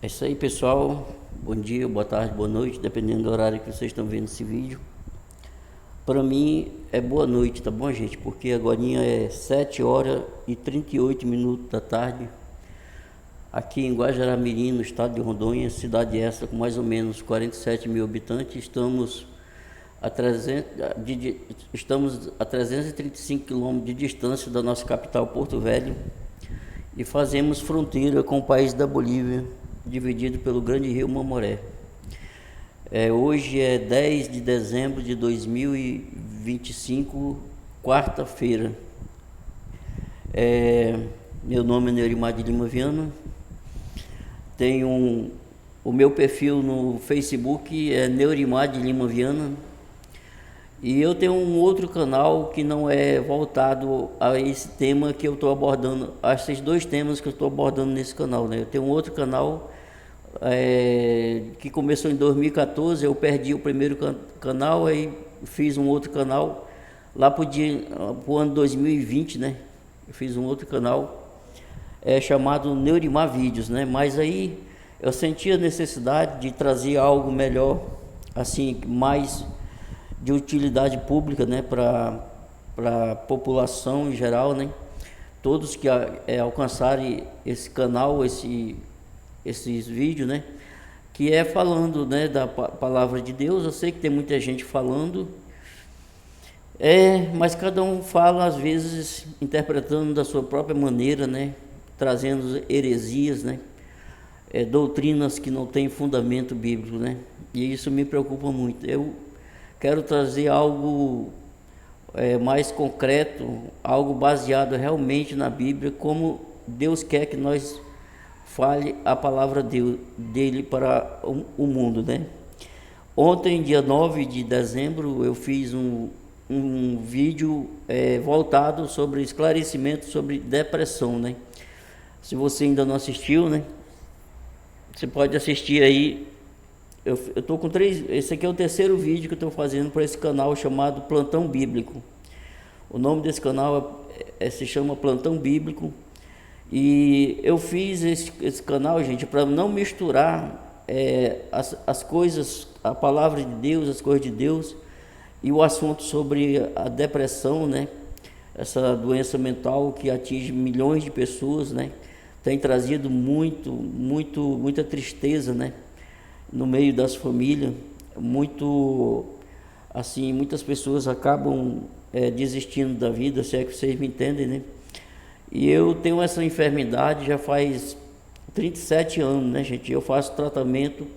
É isso aí, pessoal. Bom dia, boa tarde, boa noite, dependendo do horário que vocês estão vendo esse vídeo. Para mim é boa noite, tá bom, gente? Porque agora é 7 horas e 38 minutos da tarde, aqui em Guajará-Mirim, no estado de Rondônia, cidade essa com mais ou menos 47 mil habitantes. Estamos a 335 quilômetros de distância da nossa capital, Porto Velho, e fazemos fronteira com o país da Bolívia, dividido pelo grande rio Mamoré. Hoje é 10 de dezembro de 2025, quarta-feira. Meu nome é Neurimar de Lima Viana. O meu perfil no Facebook é Neurimar de Lima Viana. E eu tenho um outro canal que não é voltado a esse tema que eu estou abordando, a esses dois temas que eu estou abordando nesse canal, né? Eu tenho um outro canal que começou em 2014, eu perdi o primeiro canal, aí fiz um outro canal, lá pro ano 2020, né? Eu fiz um outro canal chamado Neurimar Vídeos, né? Mas aí eu senti a necessidade de trazer algo melhor, assim, mais de utilidade pública, né, para a população em geral, né, todos que alcançarem esse canal, esses vídeos, né, que é falando, né, da palavra de Deus. Eu sei que tem muita gente falando, mas cada um fala às vezes interpretando da sua própria maneira, né, trazendo heresias, né, doutrinas que não têm fundamento bíblico, né, e isso me preocupa muito. Eu quero trazer algo mais concreto, algo baseado realmente na Bíblia, como Deus quer que nós fale a palavra dele para o mundo, né? Ontem, dia 9 de dezembro, eu fiz um vídeo voltado sobre esclarecimento sobre depressão, né? Se você ainda não assistiu, né? Você pode assistir aí. Eu estou com esse aqui é o terceiro vídeo que eu estou fazendo para esse canal chamado Plantão Bíblico. O nome desse canal se chama Plantão Bíblico. E eu fiz esse canal, gente, para não misturar as coisas, a palavra de Deus, as coisas de Deus, e o assunto sobre a depressão, né? Essa doença mental que atinge milhões de pessoas, né? Tem trazido muita tristeza, né, no meio das famílias. Muitas pessoas acabam desistindo da vida, se é que vocês me entendem, né? E eu tenho essa enfermidade já faz 37 anos, né, gente? Eu faço tratamento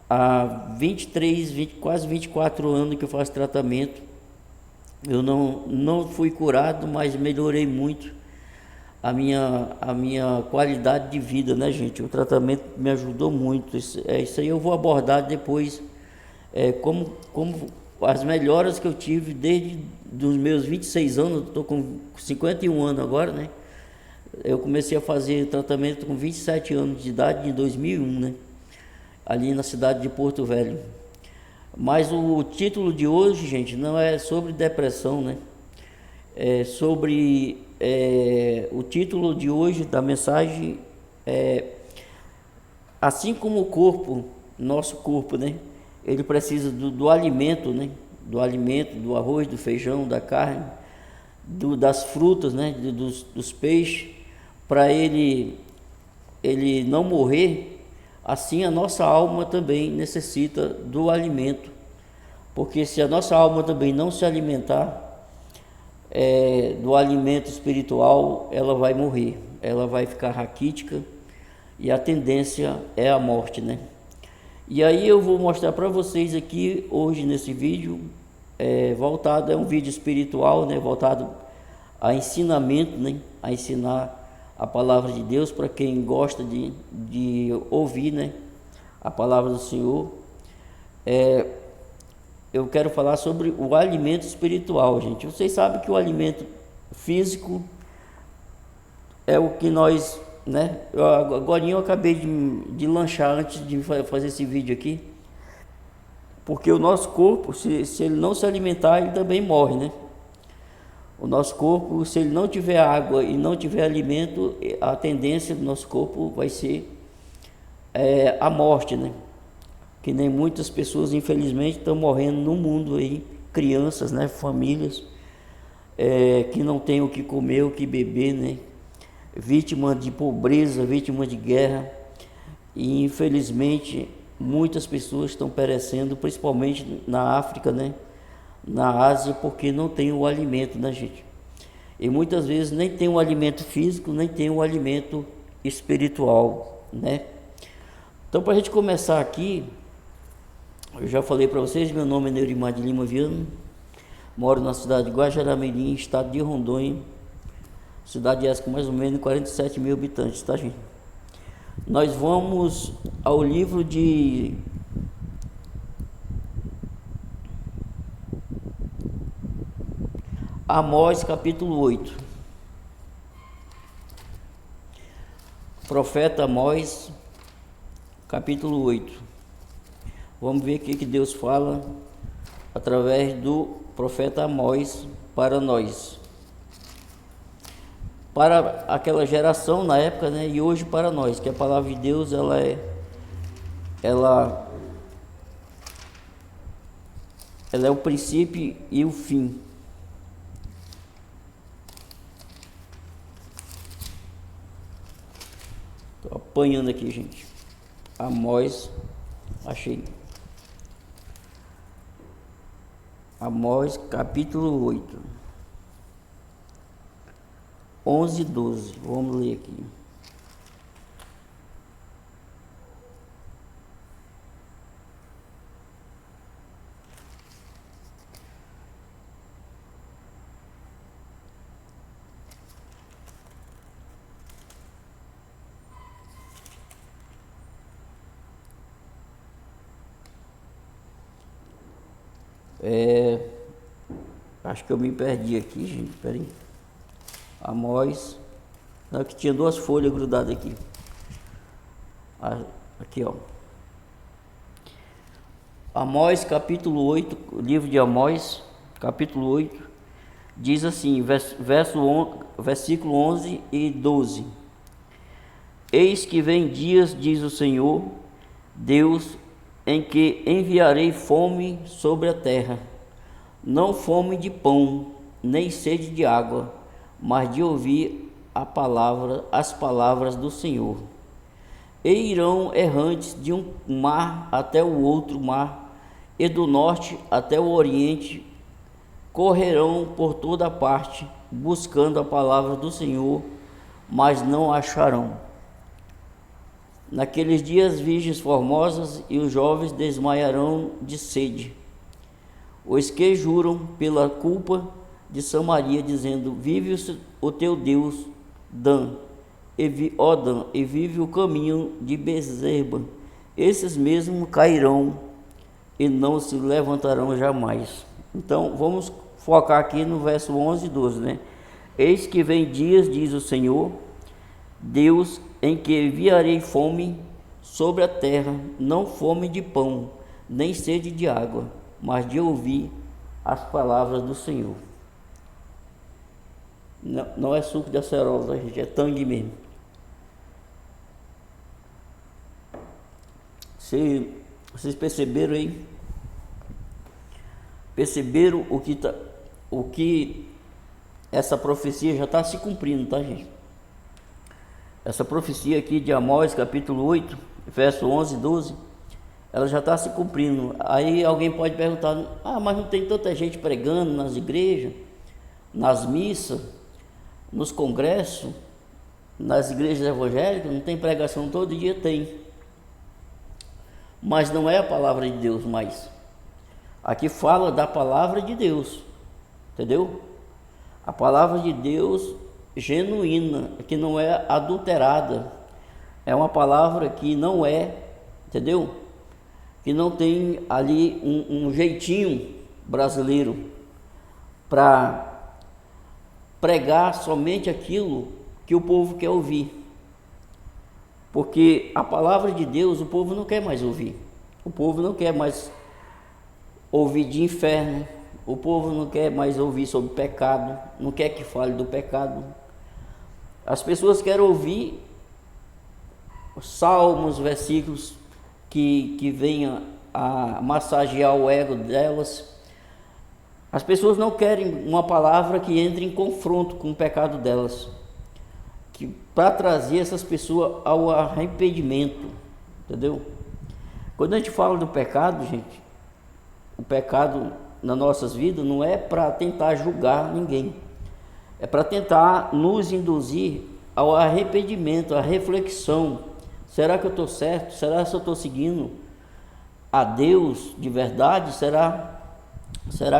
há quase 24 anos que eu faço tratamento. Eu não fui curado, mas melhorei muito a minha qualidade de vida, né, gente? O tratamento me ajudou muito. Isso aí eu vou abordar depois, como as melhoras que eu tive desde os meus 26 anos. Estou com 51 anos agora, né? Eu comecei a fazer tratamento com 27 anos de idade, em 2001, né? Ali na cidade de Porto Velho. Mas o título de hoje, gente, não é sobre depressão, né? O título de hoje da mensagem assim como o corpo, nosso corpo, né? Ele precisa do alimento, né? Do alimento, do arroz, do feijão, da carne, das frutas, né? Dos peixes, para ele não morrer. Assim a nossa alma também necessita do alimento, porque se a nossa alma também não se alimentar do alimento espiritual, ela vai morrer, ela vai ficar raquítica, e a tendência é a morte, né? E aí eu vou mostrar para vocês aqui hoje nesse vídeo, voltado, é um vídeo espiritual, né? Voltado a ensinamento, né? A ensinar a palavra de Deus para quem gosta de ouvir, né? A palavra do Senhor. Eu quero falar sobre o alimento espiritual, gente. Vocês sabem que o alimento físico é o que nós, né? Agora eu acabei de lanchar antes de fazer esse vídeo aqui, porque o nosso corpo, se ele não se alimentar, ele também morre, né? O nosso corpo, se ele não tiver água e não tiver alimento, a tendência do nosso corpo vai ser a morte, né? Que nem muitas pessoas, infelizmente, estão morrendo no mundo aí, crianças, né? Famílias que não têm o que comer, o que beber, né? Vítima de pobreza, vítima de guerra. E infelizmente muitas pessoas estão perecendo, principalmente na África, né? Na Ásia, porque não tem o alimento, né, gente? E muitas vezes nem tem o alimento físico, nem tem o alimento espiritual, né? Então, para a gente começar aqui, eu já falei para vocês, meu nome é Neurimar de Lima Viana, moro na cidade de Guajará-Mirim, estado de Rondônia, cidade essa com mais ou menos 47 mil habitantes, tá, gente? Nós vamos ao livro de Amós, capítulo 8. Profeta Amós, capítulo 8. Vamos ver o que Deus fala através do profeta Amós para nós. Para aquela geração na época, né, e hoje para nós, que a palavra de Deus ela é o princípio e o fim. Estou apanhando aqui, gente. Amós, achei. Amós, capítulo 8. 11 e 12. Vamos ler aqui. Acho que eu me perdi aqui, gente. Peraí. Amós. Não, que tinha duas folhas grudadas aqui. Aqui, ó. Amós, capítulo 8, livro de Amós, capítulo 8, diz assim, versículo 11 e 12. Eis que vem dias, diz o Senhor, Deus, em que enviarei fome sobre a terra, não fome de pão, nem sede de água, mas de ouvir as palavras do Senhor. E irão errantes de um mar até o outro mar, e do norte até o oriente, correrão por toda parte, buscando a palavra do Senhor, mas não acharão. Naqueles dias virgens formosas e os jovens desmaiarão de sede. Os que juram pela culpa de Samaria, dizendo, vive o teu Deus, Dan, e vive o caminho de Bezerba. Esses mesmos cairão e não se levantarão jamais. Então, vamos focar aqui no verso 11 e 12, né? Eis que vem dias, diz o Senhor, Deus, em que enviarei fome sobre a terra, não fome de pão, nem sede de água, mas de ouvir as palavras do Senhor. Não é suco de acerola, gente, é tangue mesmo. Vocês perceberam aí? Perceberam o que essa profecia já está se cumprindo, tá, gente? Essa profecia aqui de Amós, capítulo 8, verso 11 e 12, ela já está se cumprindo. Aí alguém pode perguntar, mas não tem tanta gente pregando nas igrejas, nas missas, nos congressos, nas igrejas evangélicas, não tem pregação todo dia? Tem. Mas não é a palavra de Deus mais. Aqui fala da palavra de Deus, entendeu? A palavra de Deus genuína, que não é adulterada, é uma palavra que não é, entendeu? Que não tem ali um jeitinho brasileiro para pregar somente aquilo que o povo quer ouvir, porque a palavra de Deus o povo não quer mais ouvir, o povo não quer mais ouvir de inferno, o povo não quer mais ouvir sobre pecado, não quer que fale do pecado. As pessoas querem ouvir salmos, versículos que venham a massagear o ego delas. As pessoas não querem uma palavra que entre em confronto com o pecado delas, que para trazer essas pessoas ao arrependimento, entendeu? Quando a gente fala do pecado, gente, o pecado nas nossas vidas não é para tentar julgar ninguém, é para tentar nos induzir ao arrependimento, à reflexão. Será que eu estou certo? Será que eu estou seguindo a Deus de verdade? Será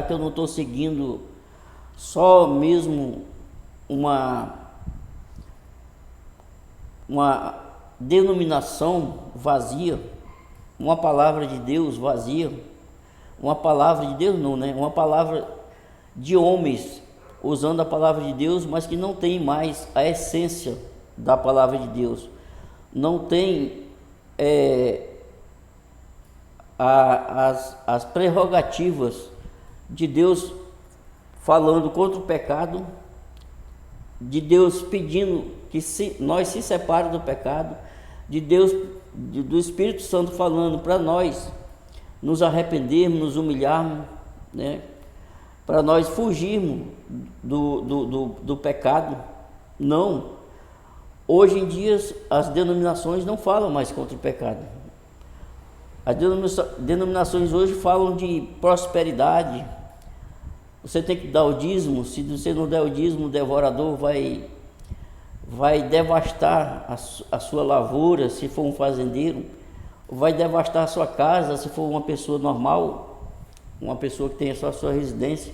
que eu não estou seguindo só mesmo uma denominação vazia, uma palavra de Deus vazia, uma palavra de Deus não, né? Uma palavra de homens usando a palavra de Deus, mas que não tem mais a essência da palavra de Deus, não tem as prerrogativas de Deus falando contra o pecado, de Deus pedindo que nós se separemos do pecado, de Deus, do Espírito Santo falando para nós nos arrependermos, nos humilharmos, né? Para nós fugirmos do pecado. Não. Hoje em dia as denominações não falam mais contra o pecado. As denominações hoje falam de prosperidade. Você tem que dar o dízimo. Se você não der o dízimo, o devorador vai devastar a sua lavoura, se for um fazendeiro, vai devastar a sua casa, se for uma pessoa normal, uma pessoa que tem só a sua residência.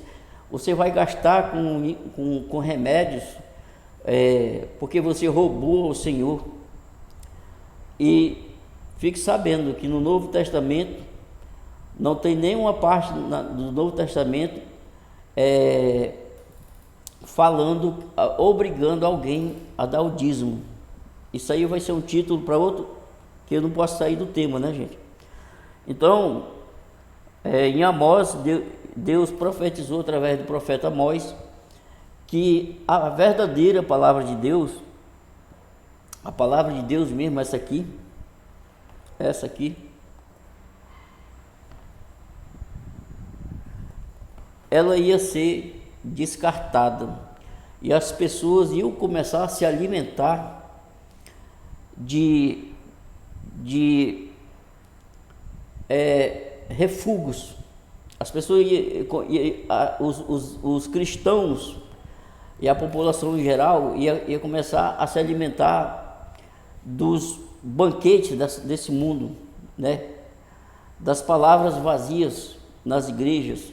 Você vai gastar com remédios, porque você roubou ao Senhor. E fique sabendo que no Novo Testamento não tem nenhuma parte do Novo Testamento falando, obrigando alguém a dar o dízimo. Isso aí vai ser um título para outro, que eu não posso sair do tema, né, gente? Então, em Amós, Deus profetizou através do profeta Amós que a verdadeira palavra de Deus, a palavra de Deus mesmo, essa aqui, ela ia ser descartada e as pessoas iam começar a se alimentar de refúgios. As pessoas os cristãos e a população em geral ia começar a se alimentar dos banquetes desse mundo, né? Das palavras vazias nas igrejas,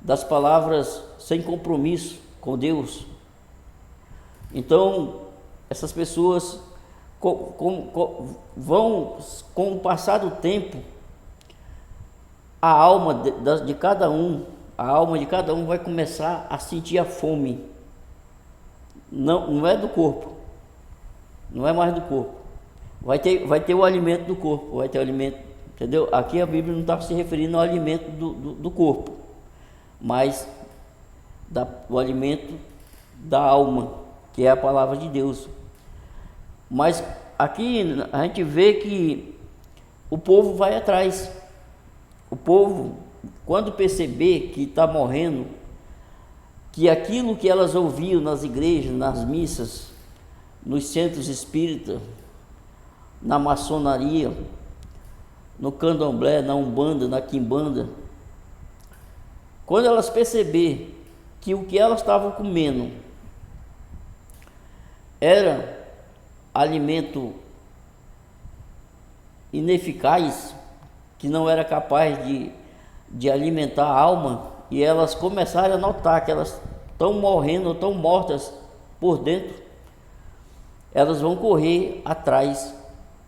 das palavras sem compromisso com Deus. Então essas pessoas vão, com o passar do tempo, a alma de cada um vai começar a sentir a fome. Não é do corpo, não é mais do corpo. Vai ter o alimento do corpo, vai ter o alimento, entendeu? Aqui a Bíblia não está se referindo ao alimento do corpo, mas o alimento da alma, que é a palavra de Deus. Mas aqui a gente vê que o povo vai atrás. O povo, quando perceber que está morrendo, que aquilo que elas ouviam nas igrejas, nas missas, nos centros espíritas, na maçonaria, no candomblé, na umbanda, na quimbanda, quando elas perceber que o que elas estavam comendo era alimento ineficaz, que não era capaz de alimentar a alma, e elas começaram a notar que elas estão morrendo, estão mortas por dentro, elas vão correr atrás,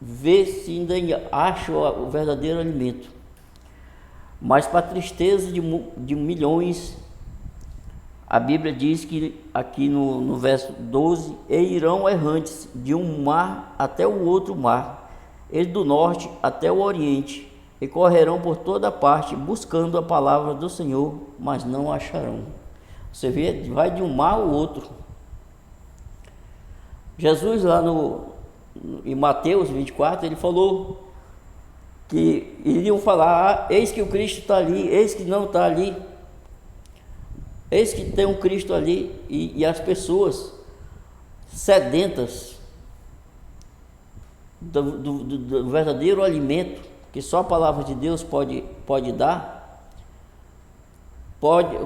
ver se ainda acham o verdadeiro alimento. Mas para a tristeza de milhões, a Bíblia diz que aqui no verso 12, e irão errantes de um mar até o outro mar, e do norte até o oriente, e correrão por toda parte buscando a palavra do Senhor, mas não acharão. Você vê, vai de um mar ao outro. Jesus lá no em Mateus 24, ele falou que iriam falar: eis que o Cristo está ali, eis que não está ali, eis que tem um Cristo ali, e as pessoas sedentas do verdadeiro alimento que só a palavra de Deus pode dar,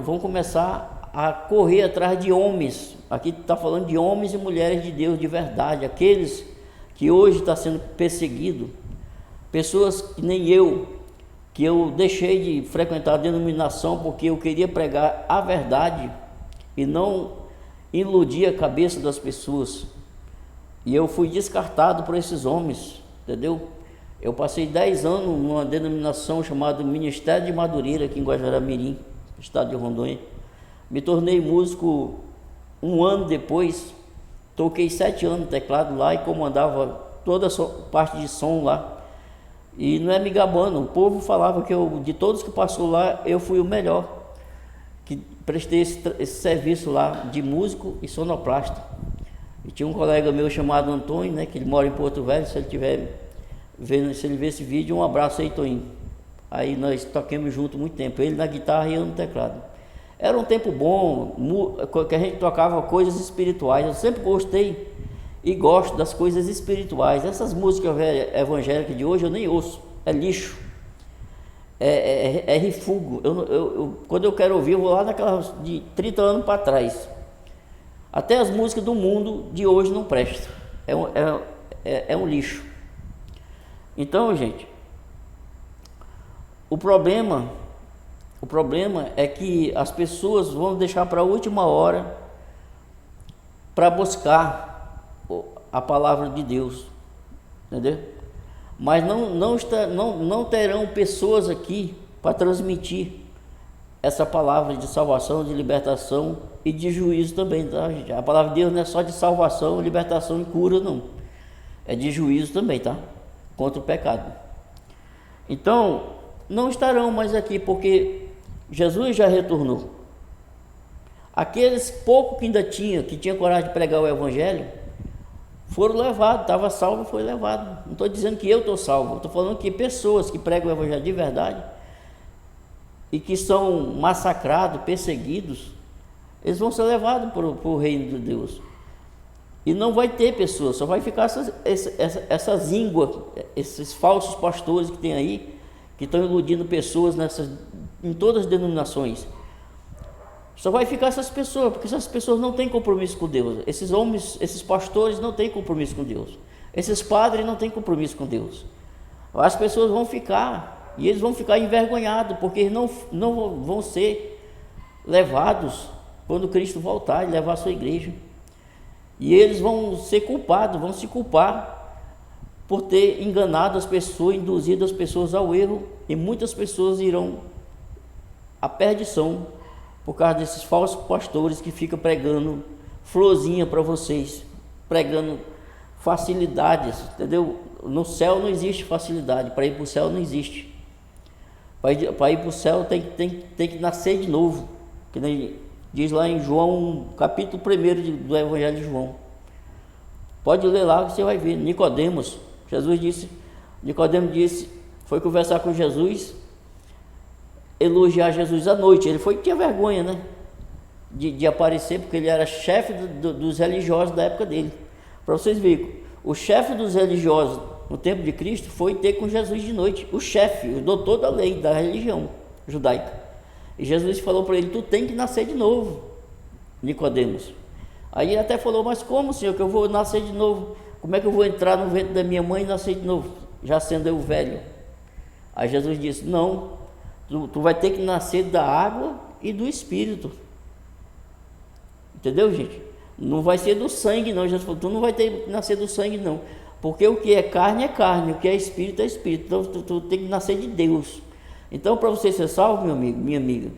vão começar a correr atrás de homens. Aqui está falando de homens e mulheres de Deus de verdade, aqueles que hoje estão sendo perseguidos, pessoas que nem eu, que eu deixei de frequentar a denominação porque eu queria pregar a verdade e não iludir a cabeça das pessoas, e eu fui descartado por esses homens, entendeu? Eu passei 10 anos numa denominação chamada Ministério de Madureira, aqui em Guajará-Mirim, estado de Rondônia. Me tornei músico 1 ano depois, toquei 7 anos no teclado lá e comandava toda a parte de som lá. E não é me gabando, o povo falava que de todos que passou lá, eu fui o melhor, que prestei esse serviço lá de músico e sonoplasta. E tinha um colega meu chamado Antônio, né, que ele mora em Porto Velho. Se ele tiver vendo, se ele ver esse vídeo, um abraço aí, Toninho. Aí nós toquemos junto muito tempo, ele na guitarra e eu no teclado. Era um tempo bom, que a gente tocava coisas espirituais. Eu sempre gostei e gosto das coisas espirituais. Essas músicas evangélicas de hoje eu nem ouço, é lixo, é refúgio. Quando eu quero ouvir, eu vou lá naquelas de 30 anos para trás. Até as músicas do mundo de hoje não prestam, é um lixo. Então, gente, o problema é que as pessoas vão deixar para a última hora para buscar a palavra de Deus, entendeu? Mas não terão pessoas aqui para transmitir essa palavra de salvação, de libertação e de juízo também, tá, gente? A palavra de Deus não é só de salvação, libertação e cura, não. É de juízo também, tá? Contra o pecado. Então, não estarão mais aqui, porque Jesus já retornou. Aqueles poucos que ainda que tinha coragem de pregar o evangelho, foram levados, estava salvo e foi levado. Não estou dizendo que eu estou salvo, estou falando que pessoas que pregam o evangelho de verdade e que são massacrados, perseguidos, eles vão ser levados para o reino de Deus. E não vai ter pessoas, só vai ficar essas ínguas, esses falsos pastores que tem aí, que estão iludindo pessoas em todas as denominações. Só vai ficar essas pessoas, porque essas pessoas não têm compromisso com Deus. Esses homens, esses pastores não têm compromisso com Deus. Esses padres não têm compromisso com Deus. As pessoas vão ficar, e eles vão ficar envergonhados, porque eles não vão ser levados quando Cristo voltar e levar a sua igreja. E eles vão ser culpados, vão se culpar por ter enganado as pessoas, induzido as pessoas ao erro, e muitas pessoas irão à perdição por causa desses falsos pastores que ficam pregando florzinha para vocês, pregando facilidades, entendeu? No céu não existe facilidade, para ir para o céu não existe. Para ir para o céu tem que nascer de novo, que nem diz lá em João, capítulo 1 do Evangelho de João. Pode ler lá que você vai ver. Nicodemos, Nicodemos disse, foi conversar com Jesus, elogiar Jesus à noite. Ele tinha vergonha, né, de aparecer, porque ele era chefe dos religiosos da época dele. Para vocês verem, o chefe dos religiosos no tempo de Cristo foi ter com Jesus de noite, o chefe, o doutor da lei, da religião judaica. E Jesus falou para ele: tu tem que nascer de novo, Nicodemos. Aí ele até falou: mas como, Senhor, que eu vou nascer de novo? Como é que eu vou entrar no ventre da minha mãe e nascer de novo, já sendo eu velho? Aí Jesus disse: não, tu vai ter que nascer da água e do Espírito. Entendeu, gente? Não vai ser do sangue, não. Jesus falou: tu não vai ter que nascer do sangue, não. Porque o que é carne, o que é espírito, é espírito. Então tu tem que nascer de Deus. Então, para você ser salvo, meu amigo, minha amiga,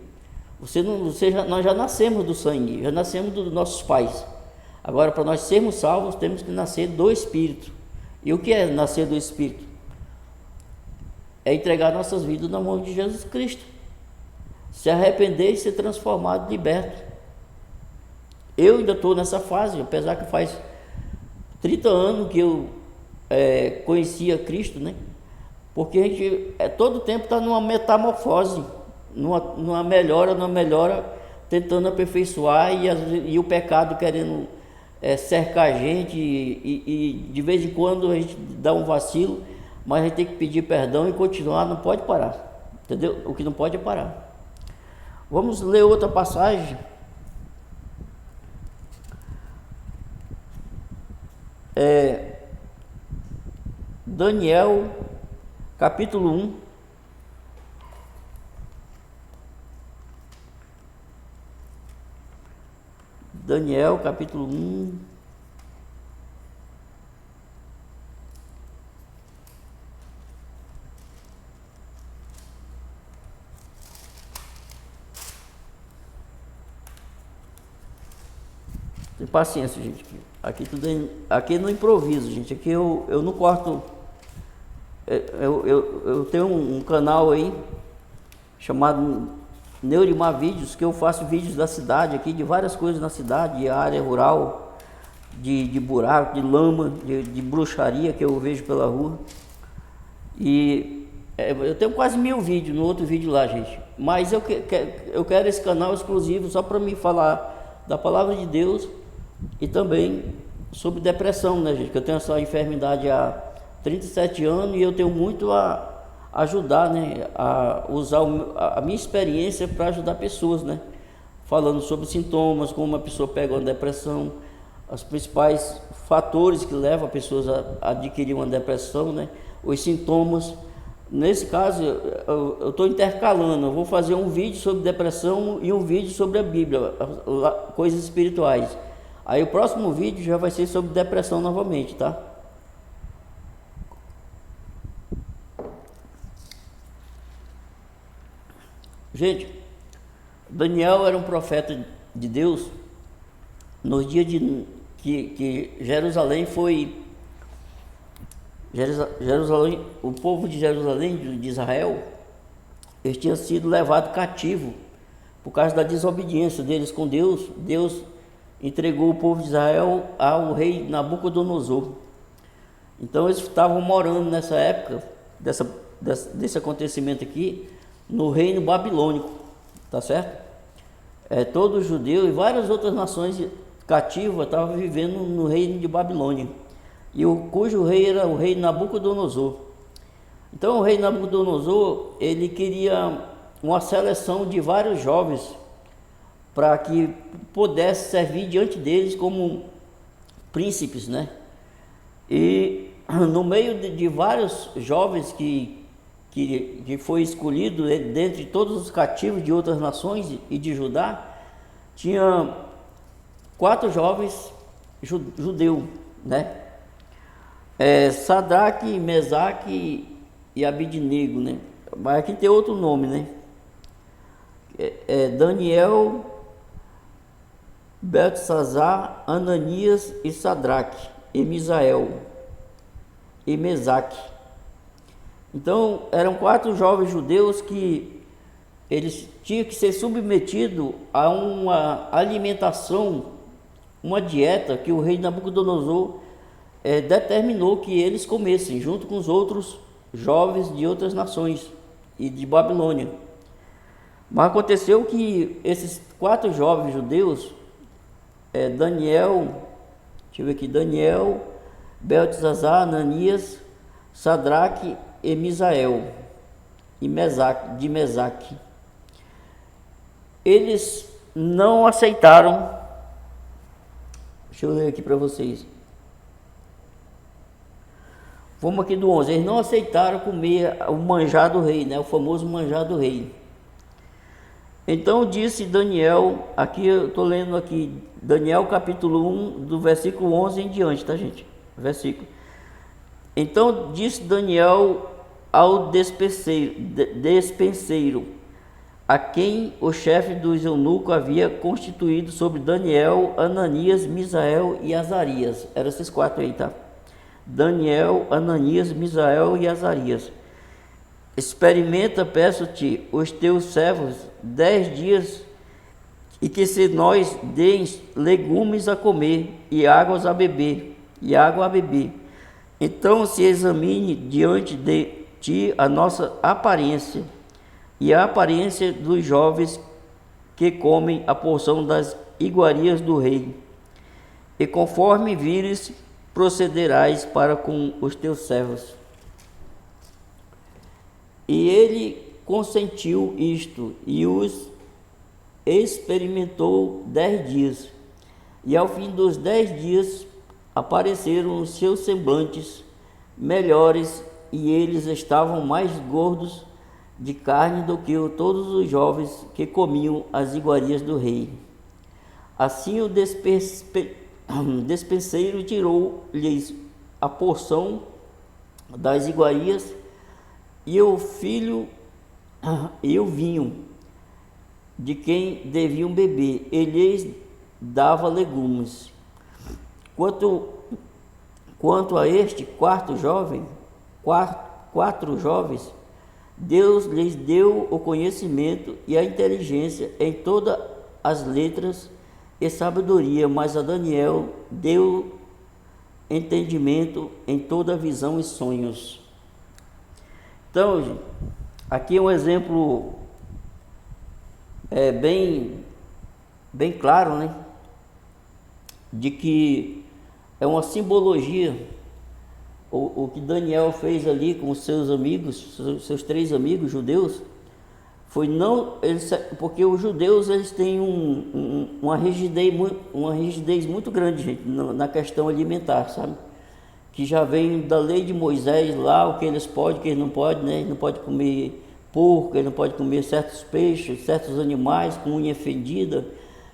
nós já nascemos do sangue, já nascemos dos nossos pais. Agora, para nós sermos salvos, temos que nascer do Espírito. E o que é nascer do Espírito? É entregar nossas vidas na mão de Jesus Cristo, se arrepender e ser transformado, liberto. Eu ainda estou nessa fase, apesar que faz 30 anos que eu conhecia Cristo, né? Porque a gente todo tempo está numa metamorfose, numa melhora, tentando aperfeiçoar e o pecado querendo cercar a gente e de vez em quando a gente dá um vacilo, mas a gente tem que pedir perdão e continuar, não pode parar, entendeu? O que não pode é parar. Vamos ler outra passagem. Daniel, capítulo 1. Daniel, capítulo 1. Tem paciência, gente. Aqui no improviso, gente. Aqui eu não corto. Eu tenho um canal aí chamado Neurimar Vídeos, que eu faço vídeos da cidade aqui, de várias coisas na cidade, de área rural, de buraco, de lama, de bruxaria que eu vejo pela rua. E eu tenho quase 1000 vídeos no outro vídeo lá, gente. Mas eu quero esse canal exclusivo só para me falar da palavra de Deus e também sobre depressão, né, gente? Que eu tenho essa enfermidade há 37 anos e eu tenho muito a ajudar, né? A usar a minha experiência para ajudar pessoas, né? Falando sobre sintomas, como uma pessoa pega uma depressão, os principais fatores que levam a pessoas a adquirir uma depressão, né? Os sintomas. Nesse caso, eu estou intercalando. Eu vou fazer um vídeo sobre depressão e um vídeo sobre a Bíblia, coisas espirituais. Aí o próximo vídeo já vai ser sobre depressão novamente, tá? Gente, Daniel era um profeta de Deus nos dias que Jerusalém, o povo de Jerusalém, de Israel, eles tinham sido levados cativo por causa da desobediência deles com Deus. Deus entregou o povo de Israel ao rei Nabucodonosor. Então eles estavam morando nessa época, desse acontecimento aqui, no reino babilônico, tá certo? Todo judeu e várias outras nações cativas estavam vivendo no reino de Babilônia, cujo rei era o rei Nabucodonosor. Então o rei Nabucodonosor, ele queria uma seleção de vários jovens para que pudesse servir diante deles como príncipes, né? E no meio de vários jovens que foi escolhido dentre todos os cativos de outras nações e de Judá, tinha 4 jovens judeus, né? Sadraque, Mesaque e Abidnego, né? Mas aqui tem outro nome, né? Daniel, Beltesazar, Ananias e Sadraque, e Misael e Mesaque. Então eram 4 jovens judeus que eles tinham que ser submetidos a uma alimentação, uma dieta que o rei Nabucodonosor determinou que eles comessem, junto com os outros jovens de outras nações e de Babilônia. Mas aconteceu que esses 4 jovens judeus, Daniel, Beltesazar, Ananias, Sadraque e Misael e Mesaque, eles não aceitaram. Deixa eu ler aqui para vocês. Vamos aqui do 11. Eles não aceitaram comer o manjar do rei, né? O famoso manjar do rei. Então disse Daniel, aqui eu estou lendo aqui, Daniel capítulo 1, do versículo 11 em diante, tá, gente? Versículo. Então disse Daniel ao despenseiro, a quem o chefe dos eunucos havia constituído sobre Daniel, Ananias, Misael e Azarias. Eram esses 4 aí, tá? Daniel, Ananias, Misael e Azarias. Experimenta, peço-te, os teus servos 10 dias, e que se nós deem legumes a comer e água a beber. Então se examine diante de ti a nossa aparência e a aparência dos jovens que comem a porção das iguarias do rei, e conforme vires, procederás para com os teus servos. E ele consentiu isto, e os experimentou 10 dias. E ao fim dos 10 dias apareceram os seus semblantes melhores, e eles estavam mais gordos de carne do que todos os jovens que comiam as iguarias do rei. Assim o despenseiro tirou-lhes a porção das iguarias e o vinho de quem deviam beber, e lhes dava legumes. Quanto a este quatro jovens, Deus lhes deu o conhecimento e a inteligência em todas as letras e sabedoria, mas a Daniel deu entendimento em toda visão e sonhos. Então, gente, aqui é um exemplo bem claro, né, de que é uma simbologia o que Daniel fez ali com os seus amigos, seus 3 amigos judeus, foi porque os judeus eles têm uma rigidez muito grande, gente, na questão alimentar, sabe? Que já vem da lei de Moisés lá, o que eles podem, o que eles não podem, né? Eles não podem comer porco, eles não podem comer certos peixes, certos animais com unha fendida,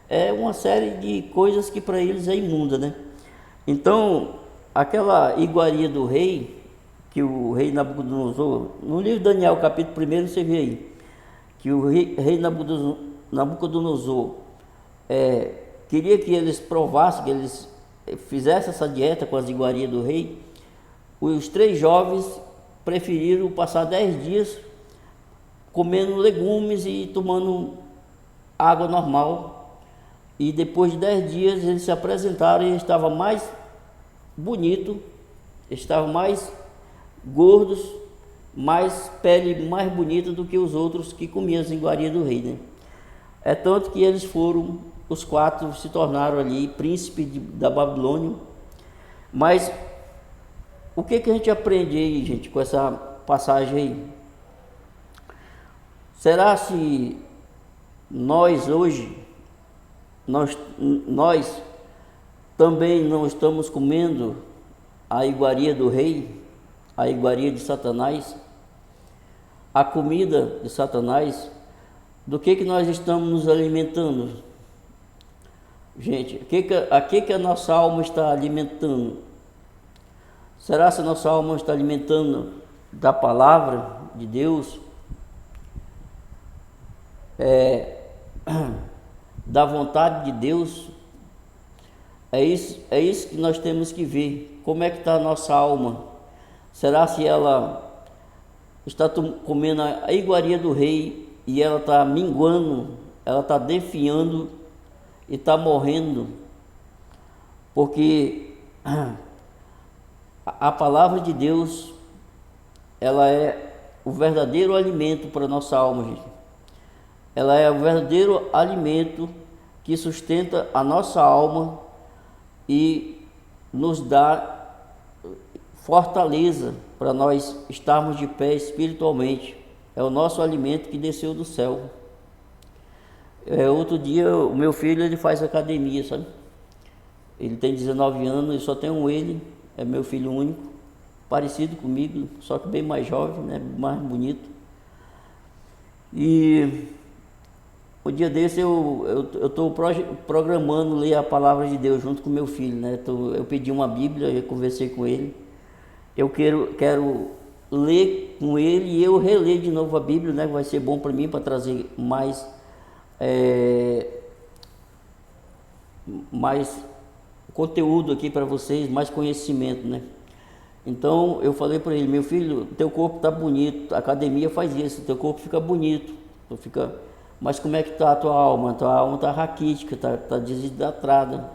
é uma série de coisas que para eles é imunda, né? Então, aquela iguaria do rei, que o rei Nabucodonosor, no livro de Daniel, capítulo 1, você vê aí, que o rei Nabucodonosor queria que eles provassem, que eles fizessem essa dieta com as iguarias do rei. Os 3 jovens preferiram passar 10 dias comendo legumes e tomando água normal, e depois de 10 dias eles se apresentaram e estavam mais bonitos, estavam mais gordos, mais pele mais bonita do que os outros que comiam as iguarias do rei, né? É tanto que eles foram, os 4 se tornaram ali príncipes da Babilônia. Mas o que a gente aprende aí, gente, com essa passagem aí? Será se nós hoje, nós também não estamos comendo a iguaria do rei, a iguaria de Satanás, a comida de Satanás? Do que nós estamos nos alimentando? Gente, a que a nossa alma está alimentando? Será se a nossa alma está alimentando da palavra de Deus? Da vontade de Deus? É isso que nós temos que ver. Como é que está a nossa alma? Será se ela está comendo a iguaria do rei e ela está minguando, ela está definhando e está morrendo? Porque a palavra de Deus, ela é o verdadeiro alimento para a nossa alma, gente. Ela é o verdadeiro alimento que sustenta a nossa alma e nos dá fortaleza para nós estarmos de pé espiritualmente. É o nosso alimento que desceu do céu. Outro dia, o meu filho, ele faz academia, sabe? Ele tem 19 anos, eu só tenho ele, é meu filho único, parecido comigo, só que bem mais jovem, né? Mais bonito. E o dia desse eu estou programando ler a palavra de Deus junto com meu filho, né? Eu pedi uma Bíblia, eu conversei com ele. Eu quero ler com ele e eu reler de novo a Bíblia, né? Vai ser bom para mim, para trazer mais conteúdo aqui para vocês, mais conhecimento, né? Então eu falei para ele: meu filho, teu corpo está bonito, a academia faz isso, teu corpo fica bonito, mas como é que está a tua alma? A tua alma está raquítica, está desidratada,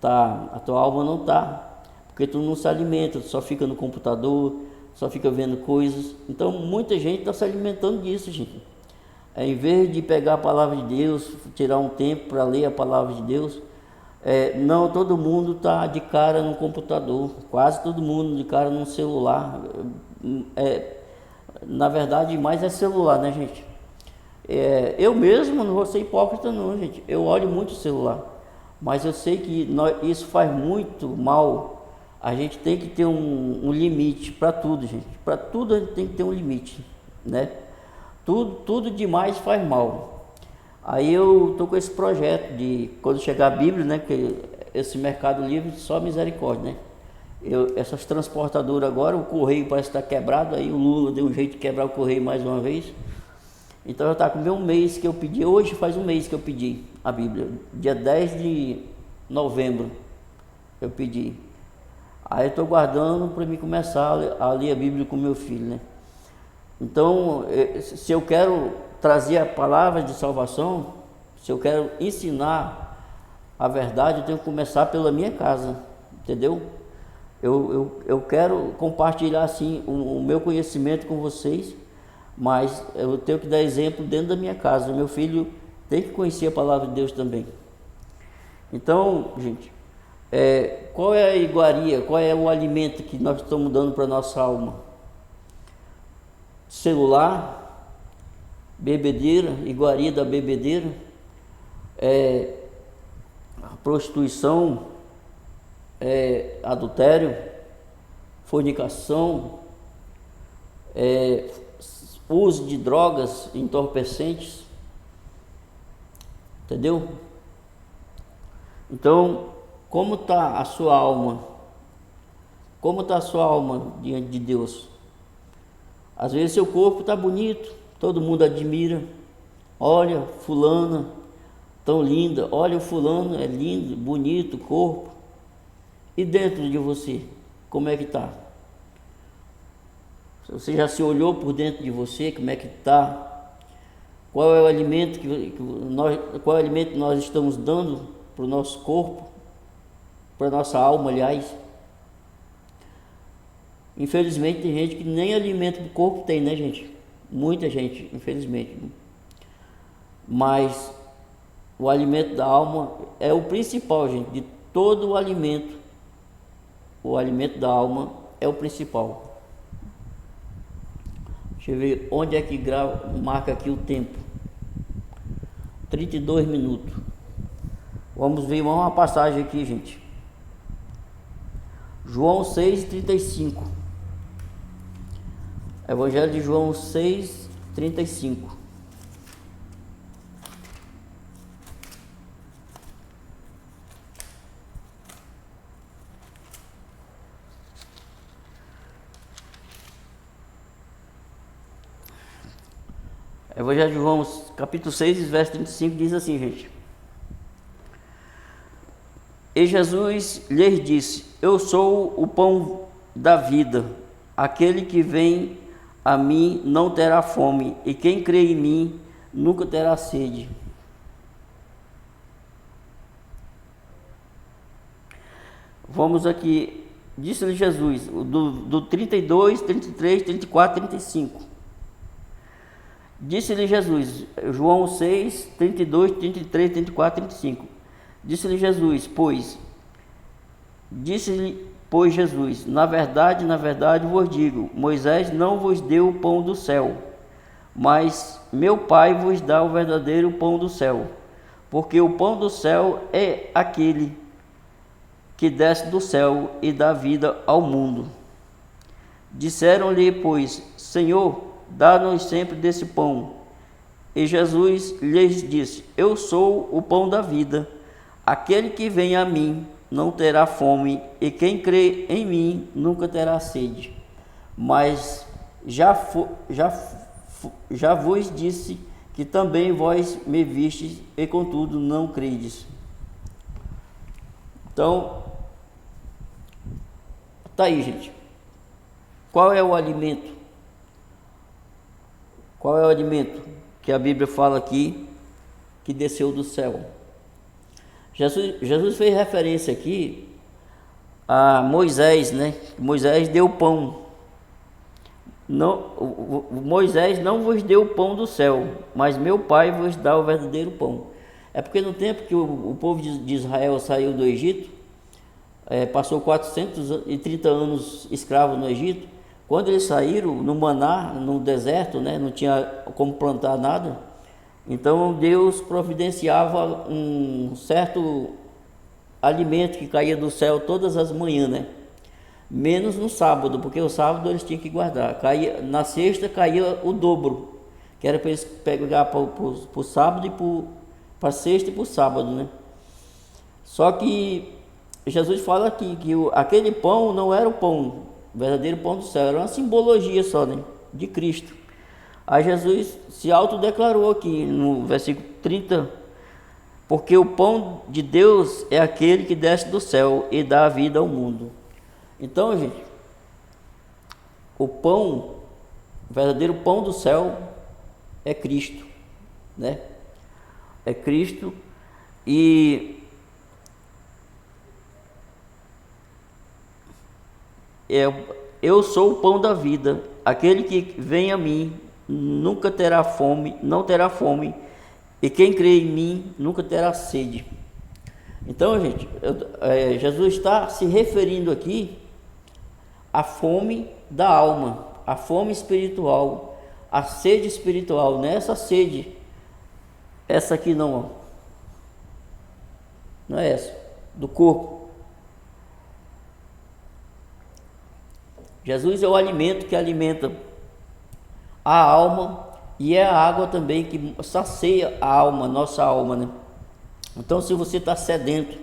a tua alma não está, porque tu não se alimenta, tu só fica no computador, só fica vendo coisas. Então muita gente está se alimentando disso, gente. Em vez de pegar a palavra de Deus, tirar um tempo para ler a palavra de Deus, não, todo mundo está de cara no computador, quase todo mundo de cara no celular. Na verdade, mais é celular, né, gente? Eu mesmo não vou ser hipócrita não, gente. Eu olho muito o celular, mas eu sei que isso faz muito mal. A gente tem que ter um limite para tudo, gente. Para tudo a gente tem que ter um limite, né? Tudo demais faz mal. Aí eu estou com esse projeto de, quando chegar a Bíblia, né? Porque esse Mercado Livre só misericórdia, né? Essas transportadoras agora, o correio parece estar quebrado, aí o Lula deu um jeito de quebrar o correio mais uma vez. Então já está com um mês que eu pedi, hoje faz um mês que eu pedi a Bíblia, dia 10 de novembro eu pedi. Aí eu estou guardando para mim começar a ler a Bíblia com meu filho, né? Então, se eu quero trazer a palavra de salvação, se eu quero ensinar a verdade, eu tenho que começar pela minha casa, entendeu? Eu quero compartilhar assim o meu conhecimento com vocês, mas eu tenho que dar exemplo dentro da minha casa. O meu filho tem que conhecer a palavra de Deus também. Então, gente, qual é a iguaria, qual é o alimento que nós estamos dando para a nossa alma? Celular, bebedeira, iguaria da bebedeira, prostituição, adultério, fornicação, uso de drogas entorpecentes, entendeu? Então, como está a sua alma? Como está a sua alma diante de Deus? Às vezes seu corpo está bonito, todo mundo admira. Olha, fulana, tão linda. Olha, o fulano é lindo, bonito, corpo. E dentro de você, como é que está? Você já se olhou por dentro de você, como é que está? Qual é o alimento qual é o alimento que nós estamos dando para o nosso corpo, para a nossa alma, aliás? Infelizmente tem gente que nem alimento para o corpo tem, né, gente? Muita gente, infelizmente. Mas o alimento da alma é o principal, gente, de todo o alimento. O alimento da alma é o principal. Deixa eu ver onde é que marca aqui o tempo. 32 minutos. Vamos ver uma passagem aqui, gente. João 6:35. Evangelho de João 6:35. Evangelho de João, capítulo 6, verso 35, diz assim, gente. E Jesus lhes disse: Eu sou o pão da vida. Aquele que vem a mim não terá fome, e quem crê em mim nunca terá sede. Vamos aqui, disse-lhe Jesus, do 32, 33, 34, 35. Disse-lhe Jesus, João 6, 32, 33, 34, 35. Disse-lhe Jesus, Jesus, na verdade vos digo, Moisés não vos deu o pão do céu, mas meu Pai vos dá o verdadeiro pão do céu, porque o pão do céu é aquele que desce do céu e dá vida ao mundo. Disseram-lhe, pois, Senhor, dá-nos sempre desse pão. E Jesus lhes disse: Eu sou o pão da vida. Aquele que vem a mim não terá fome, e quem crê em mim nunca terá sede. Mas já vos disse que também vós me vistes, e contudo não credes. Então, tá aí, gente. Qual é o alimento? Qual é o alimento que a Bíblia fala aqui que desceu do céu? Jesus fez referência aqui a Moisés, né? Moisés deu pão. Não, Moisés não vos deu o pão do céu, mas meu Pai vos dá o verdadeiro pão. É porque no tempo que o povo de Israel saiu do Egito, passou 430 anos escravo no Egito. Quando eles saíram no maná, no deserto, né, não tinha como plantar nada, então Deus providenciava um certo alimento que caía do céu todas as manhãs, né? Menos no sábado, porque o sábado eles tinham que guardar. Na sexta caía o dobro, que era para eles pegar para o sábado e para sexta e para o sábado, né? Só que Jesus fala aqui que aquele pão não era o pão, o verdadeiro pão do céu, era uma simbologia só, né, de Cristo. Aí Jesus se autodeclarou aqui no versículo 30, porque o pão de Deus é aquele que desce do céu e dá a vida ao mundo. Então, gente, o verdadeiro pão do céu é Cristo, né? É Cristo. E eu sou o pão da vida. Aquele que vem a mim nunca terá fome, não terá fome, e quem crê em mim nunca terá sede. Então, gente, Jesus está se referindo aqui à fome da alma, à fome espiritual, à sede espiritual. Nessa sede, essa aqui não é essa, do corpo. Jesus é o alimento que alimenta a alma e é a água também que sacia a alma, nossa alma, né? Então, se você está sedento,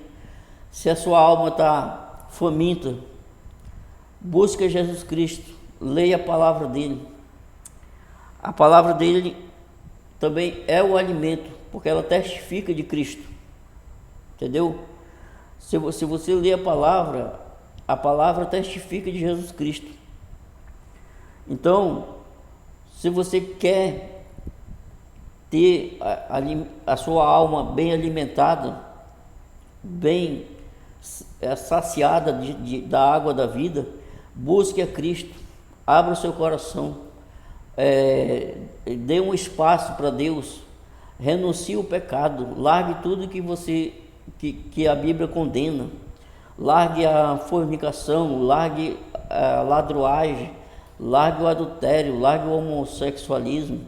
se a sua alma está faminta, busque Jesus Cristo, leia a palavra dele. A palavra dele também é o alimento, porque ela testifica de Cristo, entendeu? Se você ler a palavra testifica de Jesus Cristo. Então, se você quer ter a sua alma bem alimentada, bem saciada da água da vida, busque a Cristo, abra o seu coração, dê um espaço para Deus, renuncie o pecado, largue tudo que a Bíblia condena, largue a fornicação, largue a ladruagem, largue o adultério, largue o homossexualismo,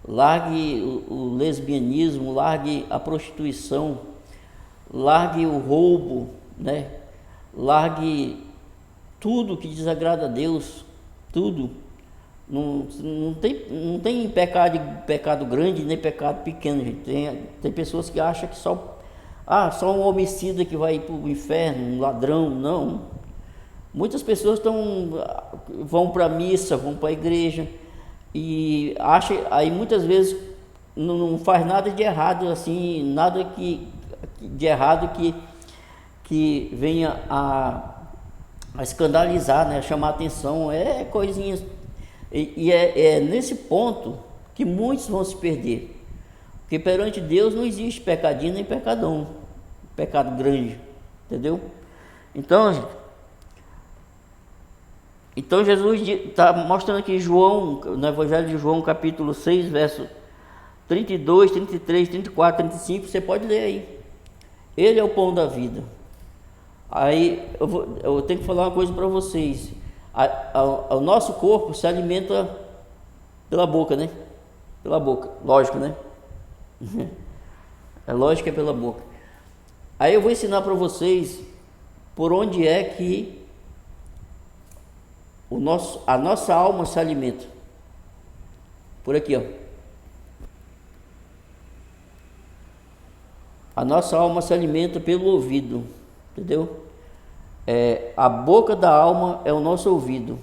largue o lesbianismo, largue a prostituição, largue o roubo, né? Largue tudo que desagrada a Deus, tudo. Não tem pecado grande nem pecado pequeno, gente. Tem pessoas que acham que só um homicida que vai para o inferno, um ladrão. Não. Muitas pessoas vão para a missa, vão para a igreja e acham, aí muitas vezes não faz nada de errado, assim, nada de errado que venha a escandalizar, né, a chamar a atenção, coisinhas. E é nesse ponto que muitos vão se perder, porque perante Deus não existe pecadinho nem pecadão, pecado grande, entendeu? Então Jesus está mostrando aqui no Evangelho de João, capítulo 6, verso 32, 33, 34, 35, você pode ler aí. Ele é o pão da vida. Aí eu tenho que falar uma coisa para vocês. O nosso corpo se alimenta pela boca, né? Pela boca, lógico, né? É lógico que é pela boca. Aí eu vou ensinar para vocês por onde é que a nossa alma se alimenta. Por aqui, ó. A nossa alma se alimenta pelo ouvido, entendeu? A boca da alma é o nosso ouvido.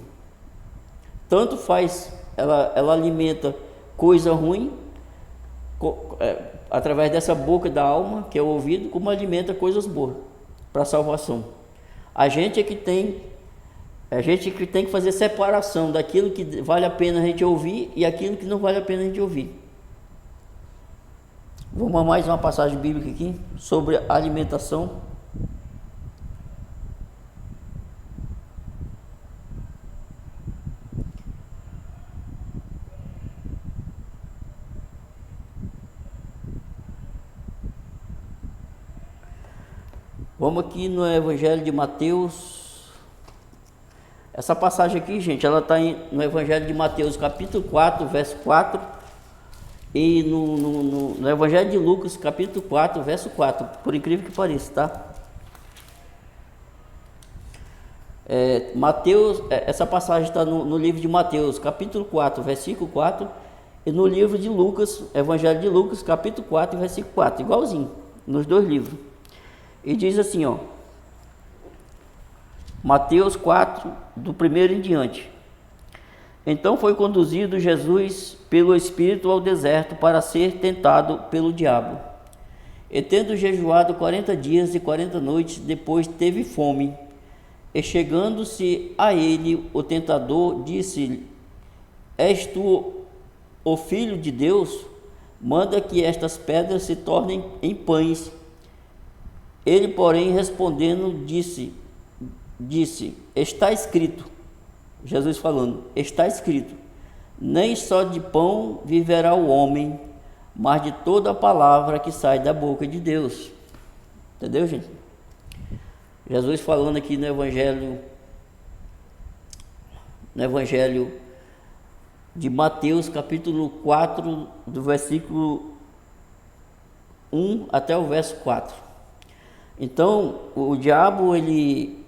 Tanto faz, ela alimenta coisa ruim através dessa boca da alma, que é o ouvido, como alimenta coisas boas para a salvação. A gente que tem que fazer separação daquilo que vale a pena a gente ouvir e aquilo que não vale a pena a gente ouvir. Vamos a mais uma passagem bíblica aqui sobre alimentação. Vamos aqui no Evangelho de Mateus. Essa passagem aqui, gente, ela está no Evangelho de Mateus, capítulo 4, verso 4, e no Evangelho de Lucas, capítulo 4, verso 4, por incrível que pareça, tá? Mateus, essa passagem está no livro de Mateus, capítulo 4, versículo 4, e no livro de Lucas, Evangelho de Lucas, capítulo 4, versículo 4, igualzinho, nos dois livros. E diz assim, ó, Mateus 4, do primeiro em diante. Então foi conduzido Jesus pelo Espírito ao deserto para ser tentado pelo diabo. E tendo jejuado 40 dias e 40 noites, depois teve fome. E chegando-se a ele, o tentador disse-lhe: És tu o Filho de Deus? Manda que estas pedras se tornem em pães. Ele, porém, respondendo, disse: Está escrito, Jesus falando, está escrito, nem só de pão viverá o homem, mas de toda a palavra que sai da boca de Deus. Entendeu, gente? Jesus falando aqui no Evangelho de Mateus, capítulo 4, do versículo 1 até o verso 4. Então, o diabo,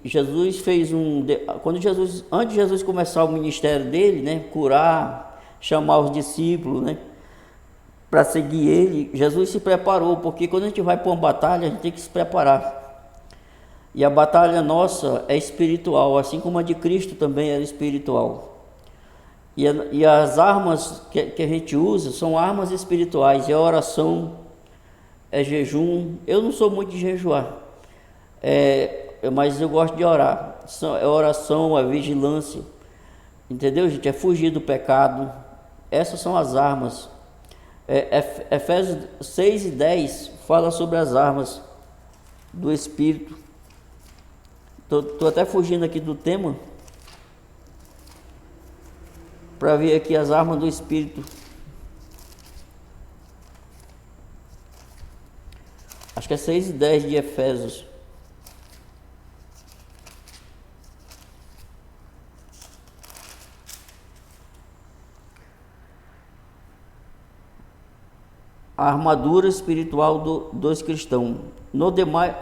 Jesus fez antes de Jesus começar o ministério dele, né, curar, chamar os discípulos, né, para seguir ele, Jesus se preparou, porque quando a gente vai para uma batalha, a gente tem que se preparar. E a batalha nossa é espiritual, assim como a de Cristo também era espiritual. E as armas que a gente usa são armas espirituais, é oração, é jejum. Eu não sou muito de jejuar, mas eu gosto de orar. É oração, é vigilância, entendeu, gente? É fugir do pecado. Essas são as armas. Efésios 6 e 10 fala sobre as armas do Espírito. Estou até fugindo aqui do tema para ver aqui as armas do Espírito. Acho que é 6 e 10 de Efésios. A armadura espiritual dos cristãos. No demais,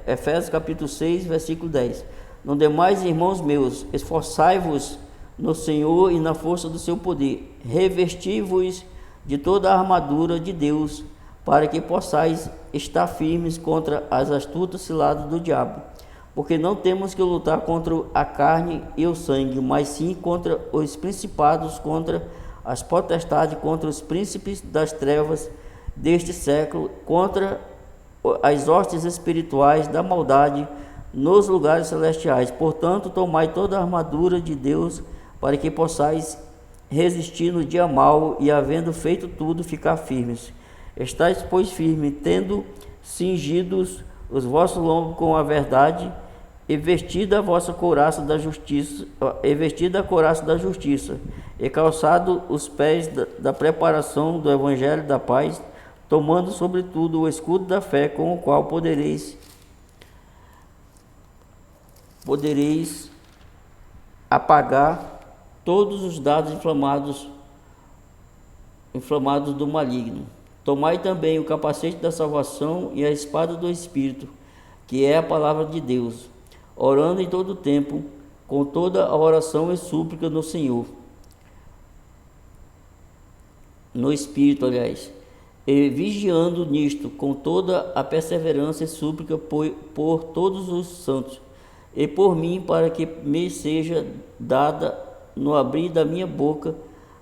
Efésios capítulo 6, versículo 10. No demais, irmãos meus, esforçai-vos no Senhor e na força do seu poder. Revesti-vos de toda a armadura de Deus, para que possais estar firmes contra as astutas ciladas do diabo. Porque não temos que lutar contra a carne e o sangue, mas sim contra os principados, contra as potestades, contra os príncipes das trevas deste século, contra as hostes espirituais da maldade nos lugares celestiais. Portanto, tomai toda a armadura de Deus, para que possais resistir no dia mau e, havendo feito tudo, ficar firmes. Estais, pois, firmes, tendo cingidos os vossos lombos com a verdade, e vestida a vossa couraça da justiça, e calçado os pés da preparação do evangelho da paz, tomando sobretudo o escudo da fé, com o qual podereis apagar todos os dardos inflamados do maligno. Tomai também o capacete da salvação e a espada do Espírito, que é a palavra de Deus, orando em todo o tempo, com toda a oração e súplica no Senhor, no Espírito, aliás, e vigiando nisto, com toda a perseverança e súplica por todos os santos, e por mim, para que me seja dada no abrir da minha boca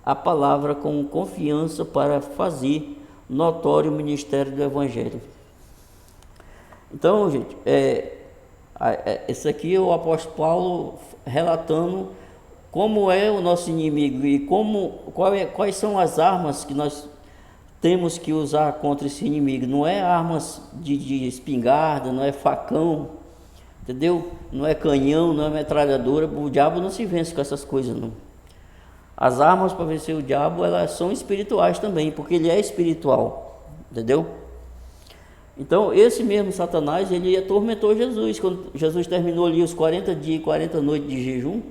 a palavra com confiança, para fazer notório o ministério do Evangelho. Então, gente, esse aqui é o apóstolo Paulo relatando como é o nosso inimigo e quais são as armas que nós temos que usar contra esse inimigo. Não é armas de espingarda, não é facão, entendeu? Não é canhão, não é metralhadora. O diabo não se vence com essas coisas, não. As armas para vencer o diabo, elas são espirituais também, porque ele é espiritual, entendeu? Então, esse mesmo Satanás, ele atormentou Jesus. Quando Jesus terminou ali os 40 dias e 40 noites de jejum,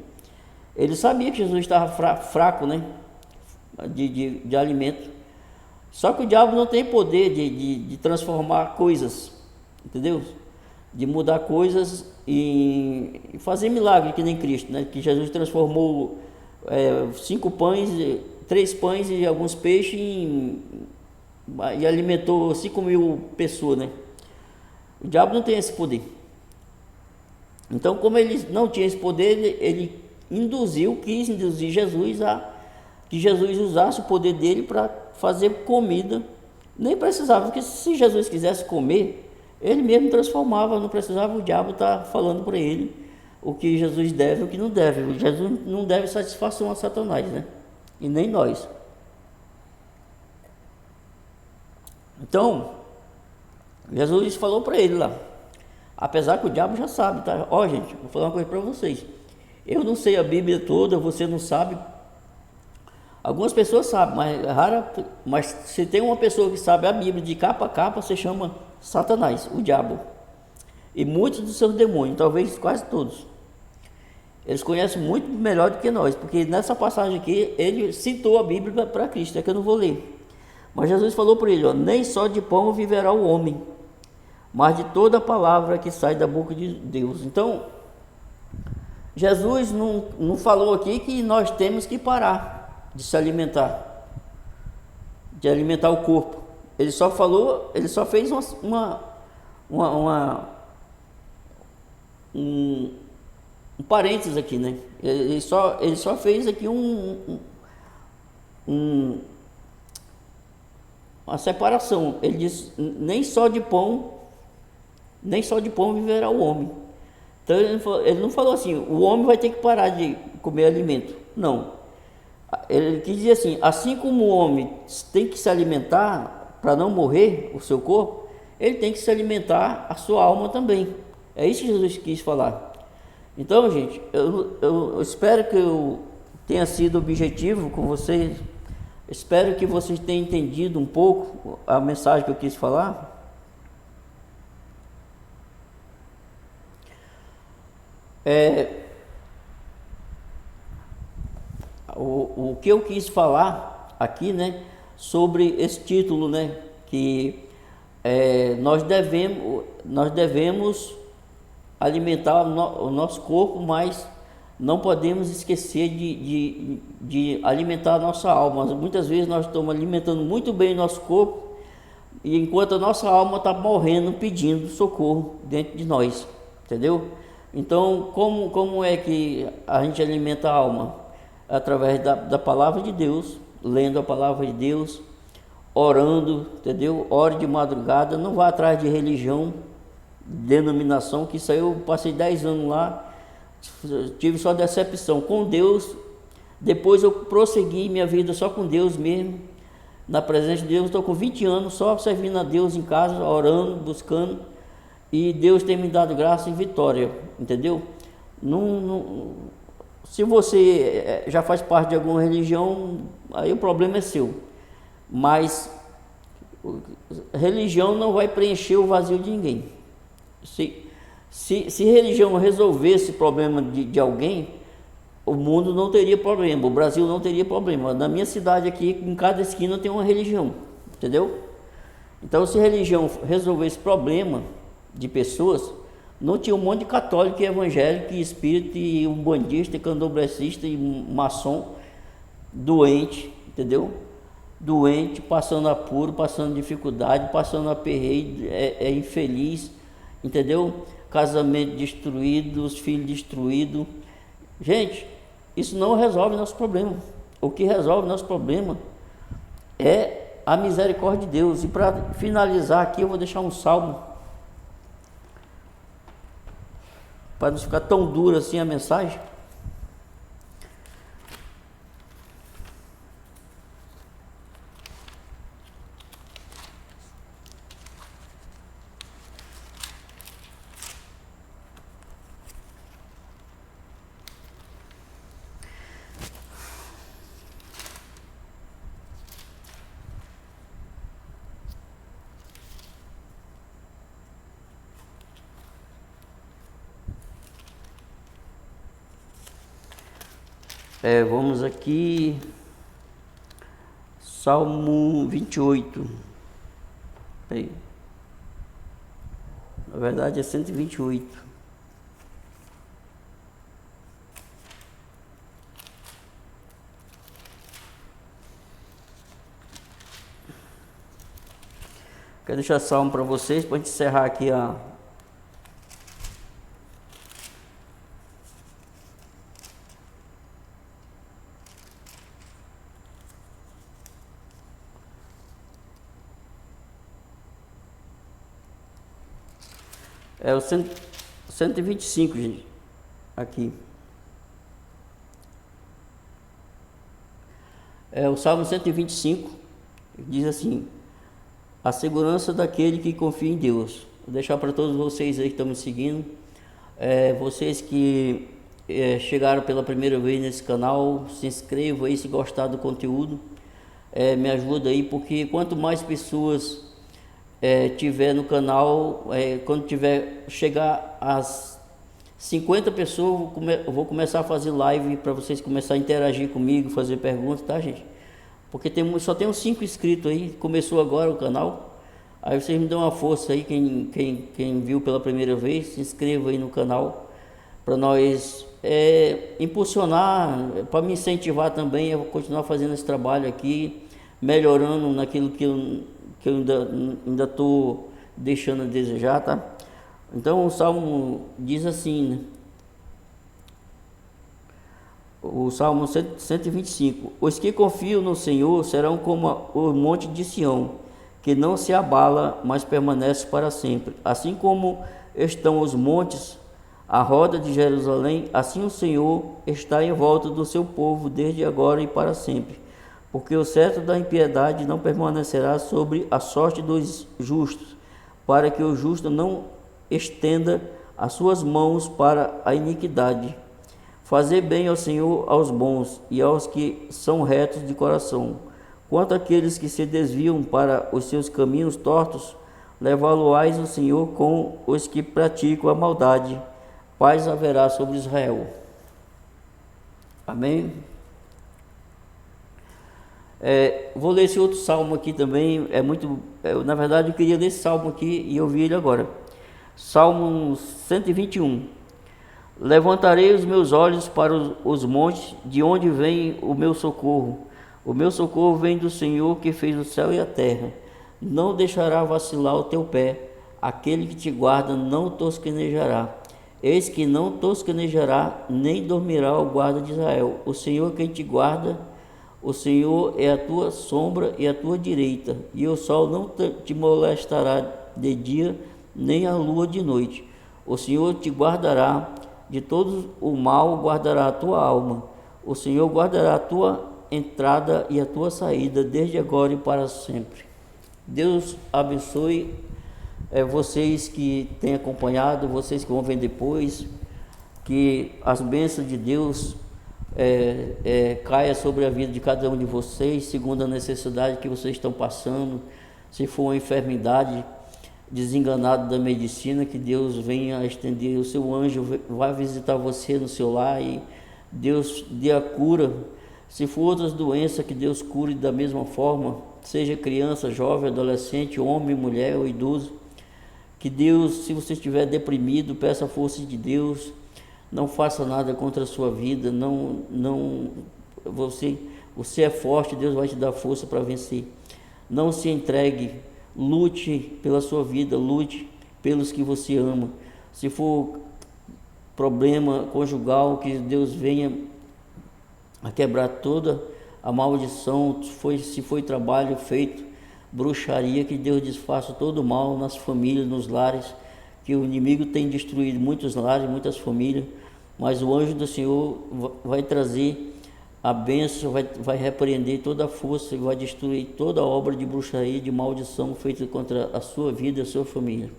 ele sabia que Jesus estava fraco, né? De alimento. Só que o diabo não tem poder de transformar coisas, entendeu? De mudar coisas e fazer milagre que nem Cristo, né? Que Jesus transformou 5 pães, 3 pães e alguns peixes e alimentou 5.000 pessoas, né? O diabo não tem esse poder. Então, como ele não tinha esse poder, ele quis induzir Jesus a que Jesus usasse o poder dele para fazer comida. Nem precisava, porque se Jesus quisesse comer, ele mesmo transformava, não precisava o diabo estar falando para ele o que Jesus deve e o que não deve. Jesus não deve satisfação a Satanás, né? E nem nós. Então, Jesus falou para ele lá, apesar que o diabo já sabe, tá? Ó, gente, vou falar uma coisa para vocês. Eu não sei a Bíblia toda, você não sabe. Algumas pessoas sabem, mas se tem uma pessoa que sabe a Bíblia de capa a capa, você chama Satanás, o diabo. E muitos dos seus demônios, talvez quase todos. Eles conhecem muito melhor do que nós, porque nessa passagem aqui, ele citou a Bíblia para Cristo, é que eu não vou ler. Mas Jesus falou para ele, ó, nem só de pão viverá o homem, mas de toda a palavra que sai da boca de Deus. Então, Jesus não falou aqui que nós temos que parar de se alimentar, de alimentar o corpo. Ele só fez um parênteses aqui, né? Ele só fez aqui uma separação. Ele diz, nem só de pão viverá o homem. Então ele não falou assim, o homem vai ter que parar de comer alimento. Não. Ele quis dizer assim como o homem tem que se alimentar para não morrer o seu corpo, ele tem que se alimentar a sua alma também. É isso que Jesus quis falar. Então, gente, eu espero que eu tenha sido objetivo com vocês. Espero que vocês tenham entendido um pouco a mensagem que eu quis falar. O que eu quis falar aqui, né, sobre esse título, né, que nós devemos alimentar o nosso corpo, mas não podemos esquecer de alimentar a nossa alma. Muitas vezes nós estamos alimentando muito bem o nosso corpo, e enquanto a nossa alma está morrendo, pedindo socorro dentro de nós, entendeu? Então, como é que a gente alimenta a alma? Através da palavra de Deus, lendo a palavra de Deus, orando, entendeu? Ore de madrugada, não vá atrás de religião, denominação, que isso aí eu passei 10 anos lá, tive só decepção com Deus. Depois eu prossegui minha vida só com Deus mesmo, na presença de Deus. Estou com 20 anos só servindo a Deus em casa, orando, buscando, e Deus tem me dado graça e vitória, entendeu? Se você já faz parte de alguma religião, aí o problema é seu, mas religião não vai preencher o vazio de ninguém. Se religião resolvesse o problema de alguém, o mundo não teria problema, o Brasil não teria problema. Na minha cidade aqui, em cada esquina tem uma religião, entendeu? Então, se religião resolvesse problema de pessoas, não tinha um monte de católico e evangélico e espírita e umbandista e candomblessista e maçom doente, entendeu? Doente, passando apuro, passando dificuldade, passando aperreio, infeliz, entendeu? Casamento destruído, os filhos destruídos. Gente, isso não resolve nosso problema. O que resolve nosso problema é a misericórdia de Deus. E para finalizar aqui, eu vou deixar um salmo, para não ficar tão dura assim a mensagem. Vamos aqui, Salmo 28. Aí. Na verdade é 128. Quero deixar salmo para vocês, para a gente encerrar aqui a... É o 125, gente, aqui. O Salmo 125 diz assim: a segurança daquele que confia em Deus. Vou deixar para todos vocês aí que estão me seguindo, vocês que chegaram pela primeira vez nesse canal, se inscrevam aí se gostar do conteúdo, me ajuda aí, porque quanto mais pessoas tiver no canal, quando chegar às 50 pessoas, eu vou começar a fazer live para vocês começar a interagir comigo, fazer perguntas, tá, gente? Porque só tem uns 5 inscritos aí, começou agora o canal. Aí vocês me dão uma força aí, quem viu pela primeira vez, se inscreva aí no canal, para nós impulsionar, para me incentivar também, eu vou continuar fazendo esse trabalho aqui, melhorando naquilo que eu ainda estou deixando a desejar, tá? Então o Salmo diz assim, né? O Salmo 125: os que confiam no Senhor serão como o monte de Sião, que não se abala, mas permanece para sempre. Assim como estão os montes à roda de Jerusalém, assim o Senhor está em volta do seu povo, desde agora e para sempre. Porque o cetro da impiedade não permanecerá sobre a sorte dos justos, para que o justo não estenda as suas mãos para a iniquidade. Fazer bem ao Senhor aos bons e aos que são retos de coração. Quanto àqueles que se desviam para os seus caminhos tortos, levá-lo-ás o Senhor com os que praticam a maldade. Paz haverá sobre Israel. Amém? Vou ler esse outro salmo aqui também. Na verdade, eu queria ler esse salmo aqui e eu vi ele agora. Salmo 121. Levantarei os meus olhos para os montes, de onde vem o meu socorro. O meu socorro vem do Senhor, que fez o céu e a terra. Não deixará vacilar o teu pé. Aquele que te guarda não tosquenejará. Eis que não tosquenejará, nem dormirá o guarda de Israel. O Senhor quem te guarda, o Senhor é a tua sombra e a tua direita. E o sol não te molestará de dia, nem a lua de noite. O Senhor te guardará de todo o mal, guardará a tua alma. O Senhor guardará a tua entrada e a tua saída, desde agora e para sempre. Deus abençoe vocês que têm acompanhado, vocês que vão ver depois, que as bênçãos de Deus caia sobre a vida de cada um de vocês, segundo a necessidade que vocês estão passando. Se for uma enfermidade, desenganado da medicina, que Deus venha estender o seu anjo, vai visitar você no seu lar e Deus dê a cura. Se for outras doenças, que Deus cure da mesma forma, seja criança, jovem, adolescente, homem, mulher ou idoso. Que Deus, se você estiver deprimido, peça a força de Deus, não faça nada contra a sua vida, você é forte, Deus vai te dar força para vencer. Não se entregue, lute pela sua vida, lute pelos que você ama. Se for problema conjugal, que Deus venha a quebrar toda a maldição, se foi trabalho feito, bruxaria, que Deus desfaça todo o mal nas famílias, nos lares, que o inimigo tem destruído muitos lares, muitas famílias, mas o anjo do Senhor vai trazer a bênção, vai repreender toda a força e vai destruir toda a obra de bruxaria, de maldição feita contra a sua vida e a sua família.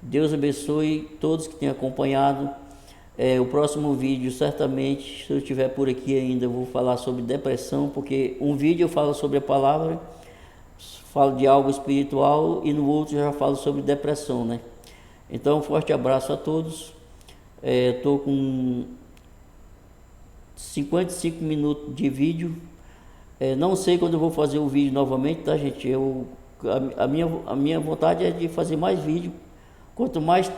Deus abençoe todos que têm acompanhado. O próximo vídeo, certamente, se eu estiver por aqui ainda, eu vou falar sobre depressão, porque um vídeo eu falo sobre a palavra, falo de algo espiritual, e no outro eu já falo sobre depressão, né? Então, um forte abraço a todos. Estou com 55 minutos de vídeo. Não sei quando eu vou fazer o vídeo novamente, tá, gente? A minha vontade é de fazer mais vídeo. Quanto mais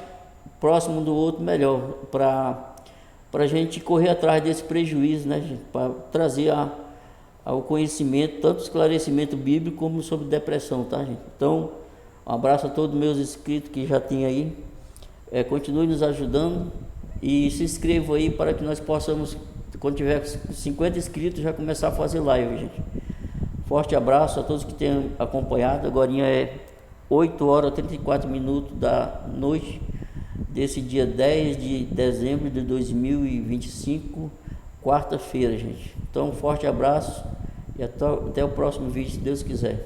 próximo do outro, melhor. Para a gente correr atrás desse prejuízo, né, gente? Para trazer ao conhecimento, tanto esclarecimento bíblico como sobre depressão, tá, gente? Então, um abraço a todos os meus inscritos que já tem aí. Continue nos ajudando e se inscreva aí para que nós possamos, quando tiver 50 inscritos, já começar a fazer live, gente. Forte abraço a todos que tenham acompanhado. Agora é 8 horas e 34 minutos da noite desse dia 10 de dezembro de 2025, quarta-feira, gente. Então, um forte abraço e até o próximo vídeo, se Deus quiser.